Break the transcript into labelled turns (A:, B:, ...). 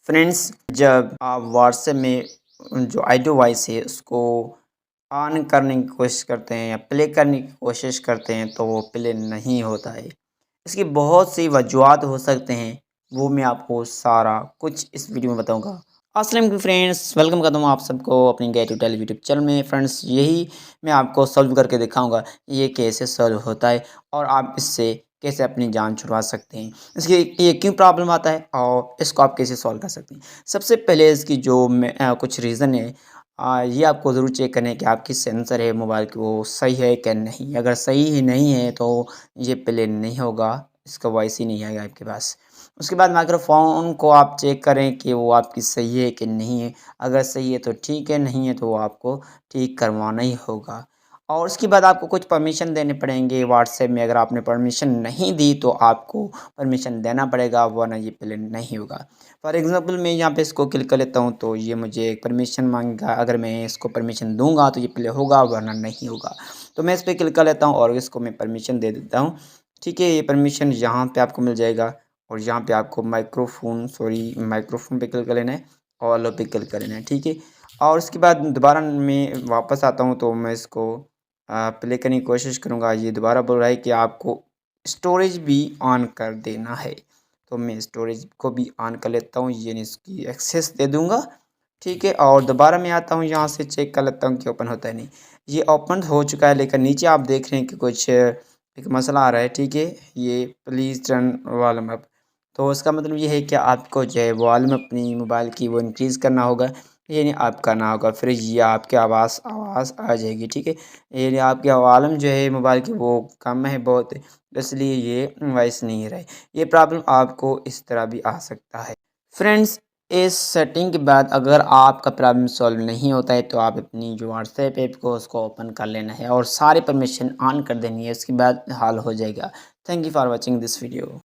A: Friends, जब आप WhatsApp में जो ऑडियो वॉइस है उसको ऑन करने की कोशिश करते हैं या प्ले करने की कोशिश करते हैं तो वो प्ले नहीं होता है। इसकी बहुत सी वजूहत हो सकते हैं, वो मैं आपको सारा कुछ इस वीडियो में बताऊंगा। अस्सलाम वालेकुम फ्रेंड्स, वेलकम करता हूँ आप सबको अपनी get to tell YouTube channel में। फ्रेंड्स, यही मैं आपको सॉल्व करके दिखाऊंगा ये कैसे सॉल्व होता है और आप इससे कैसे अपनी जान छुड़वा सकते हैं। इसकी ये क्यों प्रॉब्लम आता है और इसको आप कैसे सॉल्व कर सकते हैं। सबसे पहले इसकी जो कुछ रीज़न है, ये आपको ज़रूर चेक करना है कि आपकी सेंसर है मोबाइल की वो सही है कि नहीं। अगर सही ही नहीं है तो ये प्ले नहीं होगा, इसका वॉइस ही नहीं आएगा आपके पास। उसके बाद माइक्रोफ़ोन को आप चेक करें कि वो आपकी सही है कि नहीं है। अगर सही है तो ठीक है, नहीं है तो वो आपको ठीक करवाना ही होगा। और उसके बाद आपको कुछ परमिशन देने पड़ेंगे व्हाट्सएप में। अगर आपने परमिशन नहीं दी तो आपको परमिशन देना पड़ेगा, वरना ये प्ले नहीं होगा। फॉर एग्ज़ाम्पल मैं यहाँ पे इसको क्लिक कर लेता हूँ तो ये मुझे एक परमिशन मांगेगा। अगर मैं इसको परमिशन दूंगा तो ये प्ले होगा, वरना नहीं होगा। तो मैं इस पर क्लिक कर लेता हूँ और इसको मैं परमिशन दे देता हूँ। ठीक है, ये परमिशन यहाँ पे आपको मिल जाएगा और यहाँ पे आपको माइक्रोफोन पे क्लिक कर लेना है और ऑल पे क्लिक कर लेना है। ठीक है, और उसके बाद दोबारा मैं वापस आता हूँ तो मैं इसको प्ले करने की कोशिश करूँगा। ये दोबारा बोल रहा है कि आपको स्टोरेज भी ऑन कर देना है, तो मैं स्टोरेज को भी ऑन कर लेता हूँ, यानी इसकी एक्सेस दे दूँगा। ठीक है, और दोबारा मैं आता हूँ, यहाँ से चेक कर लेता हूँ कि ओपन होता है नहीं। ये ओपन हो चुका है, लेकिन नीचे आप देख रहे हैं कि कुछ एक मसला आ रहा है। ठीक है, ये प्लीज़ टर्न वॉल्यूम अप। तो इसका मतलब ये है कि आपको जो है वॉल्यूम अपनी मोबाइल की वो इंक्रीज़ करना होगा, यानी आप करना होगा। फिर ये आपकी आवाज़ आवाज़ आ जाएगी। ठीक है, यानी आपकी वॉल्यूम जो है मोबाइल की वो कम है बहुत, इसलिए ये वॉइस नहीं रही। ये प्रॉब्लम आपको इस तरह भी आ सकता है। फ्रेंड्स, इस सेटिंग के बाद अगर आपका प्रॉब्लम सॉल्व नहीं होता है तो आप अपनी जो व्हाट्सएप ऐप को उसको ओपन कर लेना है और सारे परमिशन ऑन कर देनी है, उसके बाद हल हो जाएगा। Thank you for watching this video.